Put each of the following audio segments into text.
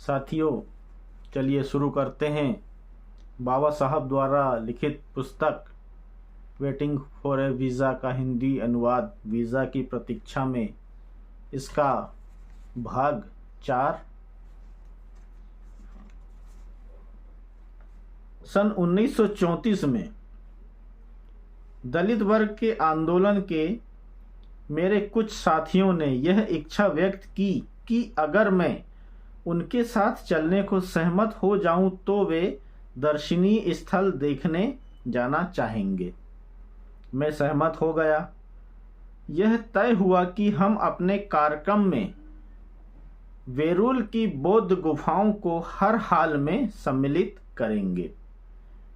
साथियों, चलिए शुरू करते हैं बाबा साहब द्वारा लिखित पुस्तक वेटिंग फॉर ए वीज़ा का हिंदी अनुवाद वीज़ा की प्रतीक्षा में, इसका भाग 4। सन 1934 में दलित वर्ग के आंदोलन के मेरे कुछ साथियों ने यह इच्छा व्यक्त की कि अगर मैं उनके साथ चलने को सहमत हो जाऊं तो वे दर्शनीय स्थल देखने जाना चाहेंगे। मैं सहमत हो गया। यह तय हुआ कि हम अपने कार्यक्रम में वेरुल की बौद्ध गुफाओं को हर हाल में सम्मिलित करेंगे।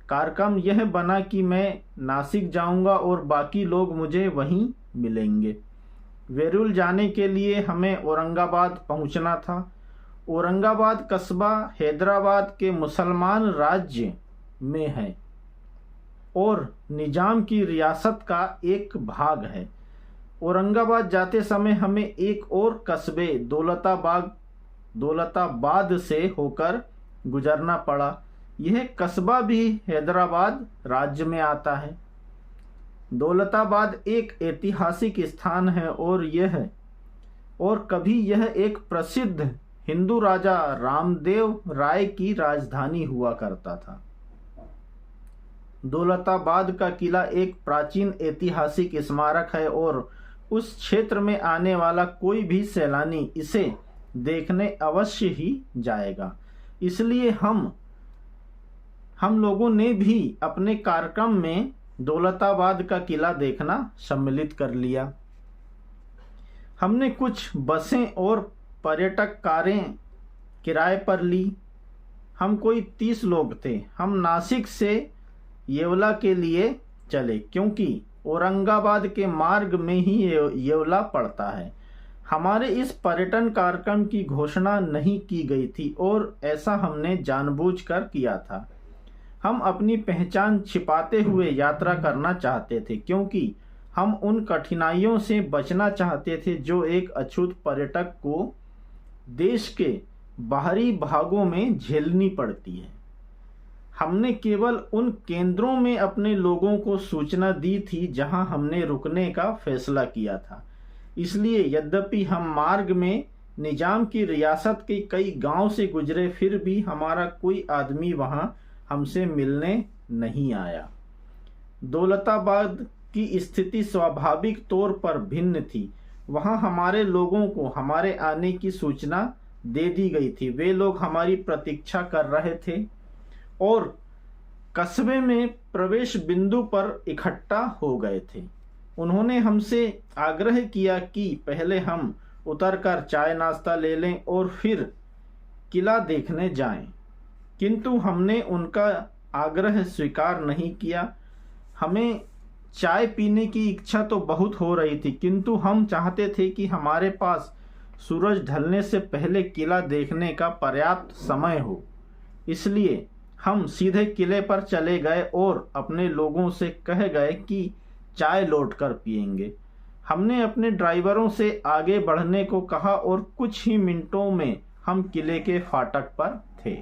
कार्यक्रम यह बना कि मैं नासिक जाऊंगा और बाकी लोग मुझे वहीं मिलेंगे। वेरुल जाने के लिए हमें औरंगाबाद पहुंचना था। औरंगाबाद कस्बा हैदराबाद के मुसलमान राज्य में है और निजाम की रियासत का एक भाग है। औरंगाबाद जाते समय हमें एक और कस्बे दौलताबाद से होकर गुजरना पड़ा। यह कस्बा भी हैदराबाद राज्य में आता है। दौलताबाद एक ऐतिहासिक स्थान है और कभी यह एक प्रसिद्ध हिंदू राजा रामदेव राय की राजधानी हुआ करता था। दौलताबाद का किला एक प्राचीन ऐतिहासिक स्मारक है और उस क्षेत्र में आने वाला कोई भी सैलानी इसे देखने अवश्य ही जाएगा। इसलिए हम लोगों ने भी अपने कार्यक्रम में दौलताबाद का किला देखना सम्मिलित कर लिया। हमने कुछ बसें और पर्यटक कारें किराए पर ली। हम कोई 30 लोग थे। हम नासिक से येवला के लिए चले क्योंकि औरंगाबाद के मार्ग में ही येवला पड़ता है। हमारे इस पर्यटन कार्यक्रम की घोषणा नहीं की गई थी और ऐसा हमने जानबूझकर किया था। हम अपनी पहचान छिपाते हुए यात्रा करना चाहते थे क्योंकि हम उन कठिनाइयों से बचना चाहते थे जो एक अछूत पर्यटक को देश के बाहरी भागों में झेलनी पड़ती है। हमने केवल उन केंद्रों में अपने लोगों को सूचना दी थी जहां हमने रुकने का फैसला किया था। इसलिए यद्यपि हम मार्ग में निजाम की रियासत के कई गांव से गुजरे, फिर भी हमारा कोई आदमी वहां हमसे मिलने नहीं आया। दौलताबाद की स्थिति स्वाभाविक तौर पर भिन्न थी। वहां हमारे लोगों को हमारे आने की सूचना दे दी गई थी। वे लोग हमारी प्रतीक्षा कर रहे थे और कस्बे में प्रवेश बिंदु पर इकट्ठा हो गए थे। उन्होंने हमसे आग्रह किया कि पहले हम उतरकर चाय नाश्ता ले लें और फिर किला देखने जाएं। किंतु हमने उनका आग्रह स्वीकार नहीं किया। हमें चाय पीने की इच्छा तो बहुत हो रही थी, किंतु हम चाहते थे कि हमारे पास सूरज ढलने से पहले किला देखने का पर्याप्त समय हो। इसलिए हम सीधे किले पर चले गए और अपने लोगों से कह गए कि चाय लौटकर पिएंगे। हमने अपने ड्राइवरों से आगे बढ़ने को कहा और कुछ ही मिनटों में हम किले के फाटक पर थे।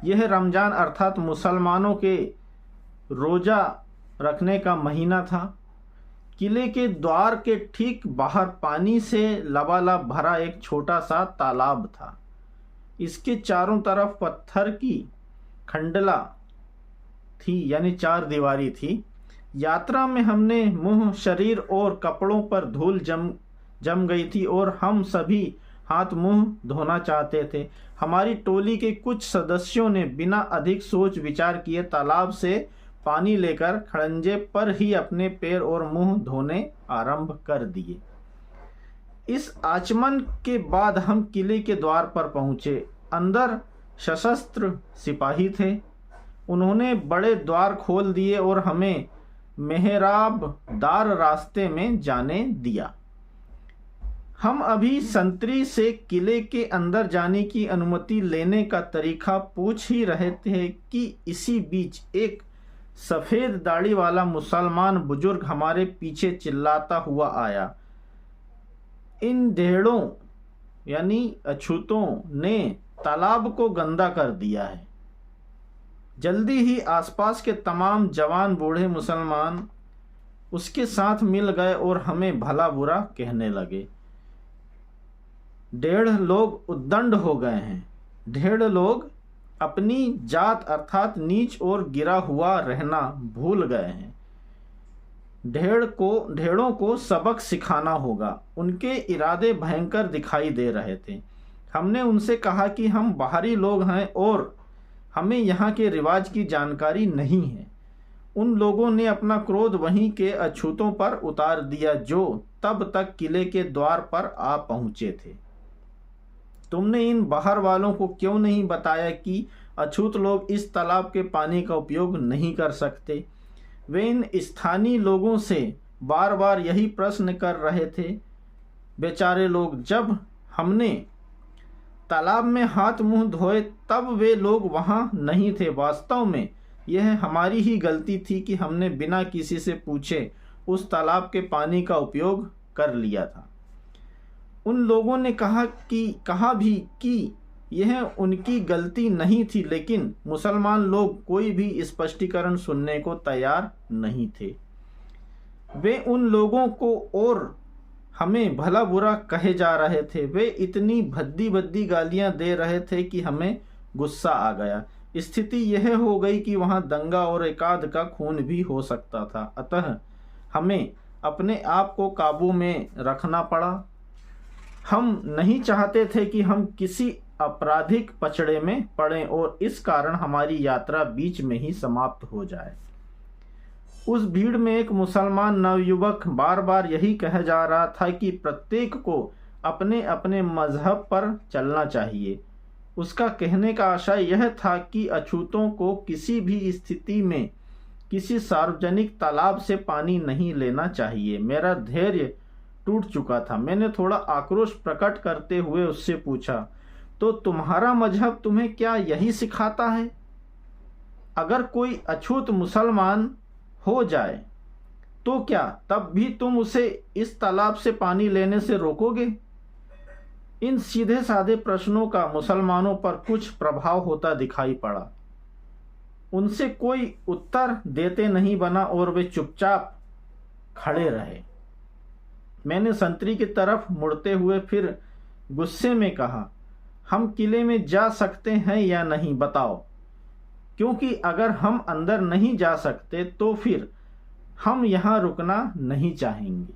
यह रमजान अर्थात मुसलमानों के रोजा रखने का महीना था। किले के द्वार के ठीक बाहर पानी से लबालब भरा एक छोटा सा तालाब था। इसके चारों तरफ पत्थर की खंडला थी, यानी 4 दीवारी थी। यात्रा में हमने मुंह, शरीर और कपड़ों पर धूल जम गई थी और हम सभी हाथ मुंह धोना चाहते थे। हमारी टोली के कुछ सदस्यों ने बिना अधिक सोच विचार किए तालाब से पानी लेकर खड़ंजे पर ही अपने पैर और मुंह धोने आरंभ कर दिए। इस आचमन के बाद हम किले के द्वार पर पहुंचे। अंदर सशस्त्र सिपाही थे। उन्होंने बड़े द्वार खोल दिए और हमें मेहराबदार रास्ते में जाने दिया। हम अभी संतरी से किले के अंदर जाने की अनुमति लेने का तरीका पूछ ही रहे थे कि इसी बीच एक सफेद दाढ़ी वाला मुसलमान बुजुर्ग हमारे पीछे चिल्लाता हुआ आया। इन ढेड़ों यानी अछूतों ने तालाब को गंदा कर दिया है। जल्दी ही आसपास के तमाम जवान बूढ़े मुसलमान उसके साथ मिल गए और हमें भला बुरा कहने लगे। 1.5 लोग उद्दंड हो गए हैं। 1.5 लोग अपनी जात अर्थात नीच और गिरा हुआ रहना भूल गए हैं। ढेड़ों को सबक सिखाना होगा। उनके इरादे भयंकर दिखाई दे रहे थे। हमने उनसे कहा कि हम बाहरी लोग हैं और हमें यहाँ के रिवाज की जानकारी नहीं है। उन लोगों ने अपना क्रोध वहीं के अछूतों पर उतार दिया जो तब तक किले के द्वार पर आ पहुंचे थे। तुमने इन बाहर वालों को क्यों नहीं बताया कि अछूत लोग इस तालाब के पानी का उपयोग नहीं कर सकते? वे इन स्थानीय लोगों से बार बार यही प्रश्न कर रहे थे। बेचारे लोग, जब हमने तालाब में हाथ मुंह धोए तब वे लोग वहां नहीं थे। वास्तव में यह हमारी ही गलती थी कि हमने बिना किसी से पूछे उस तालाब के पानी का उपयोग कर लिया था। उन लोगों ने कहा भी कि यह उनकी गलती नहीं थी, लेकिन मुसलमान लोग कोई भी स्पष्टीकरण सुनने को तैयार नहीं थे। वे उन लोगों को और हमें भला बुरा कहे जा रहे थे। वे इतनी भद्दी भद्दी गालियां दे रहे थे कि हमें गुस्सा आ गया। स्थिति यह हो गई कि वहां दंगा और एकाध का खून भी हो सकता था। अतः हमें अपने आप को काबू में रखना पड़ा। हम नहीं चाहते थे कि हम किसी आपराधिक पचड़े में पड़ें और इस कारण हमारी यात्रा बीच में ही समाप्त हो जाए। उस भीड़ में एक मुसलमान नवयुवक बार बार यही कह जा रहा था कि प्रत्येक को अपने अपने मजहब पर चलना चाहिए। उसका कहने का आशय यह था कि अछूतों को किसी भी स्थिति में किसी सार्वजनिक तालाब से पानी नहीं लेना चाहिए। मेरा धैर्य टूट चुका था। मैंने थोड़ा आक्रोश प्रकट करते हुए उससे पूछा, तो तुम्हारा मजहब तुम्हें क्या यही सिखाता है? अगर कोई अछूत मुसलमान हो जाए तो क्या तब भी तुम उसे इस तालाब से पानी लेने से रोकोगे? इन सीधे साधे प्रश्नों का मुसलमानों पर कुछ प्रभाव होता दिखाई पड़ा। उनसे कोई उत्तर देते नहीं बना और वे चुपचाप खड़े रहे। मैंने संतरी की तरफ मुड़ते हुए फिर गुस्से में कहा, हम किले में जा सकते हैं या नहीं बताओ, क्योंकि अगर हम अंदर नहीं जा सकते तो फिर हम यहाँ रुकना नहीं चाहेंगे।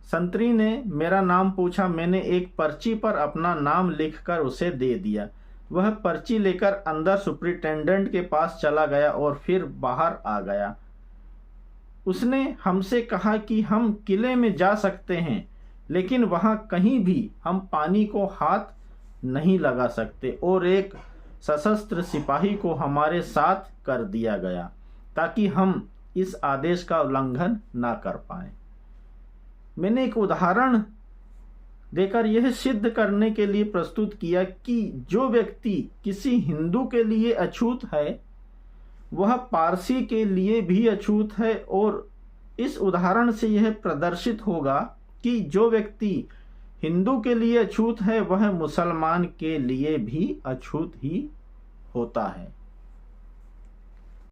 संतरी ने मेरा नाम पूछा। मैंने एक पर्ची पर अपना नाम लिखकर उसे दे दिया। वह पर्ची लेकर अंदर सुपरिटेंडेंट के पास चला गया और फिर बाहर आ गया। उसने हमसे कहा कि हम किले में जा सकते हैं, लेकिन वहाँ कहीं भी हम पानी को हाथ नहीं लगा सकते और एक सशस्त्र सिपाही को हमारे साथ कर दिया गया ताकि हम इस आदेश का उल्लंघन ना कर पाएं। मैंने एक उदाहरण देकर यह सिद्ध करने के लिए प्रस्तुत किया कि जो व्यक्ति किसी हिंदू के लिए अछूत है वह पारसी के लिए भी अछूत है, और इस उदाहरण से यह प्रदर्शित होगा कि जो व्यक्ति हिंदू के लिए अछूत है वह मुसलमान के लिए भी अछूत ही होता है।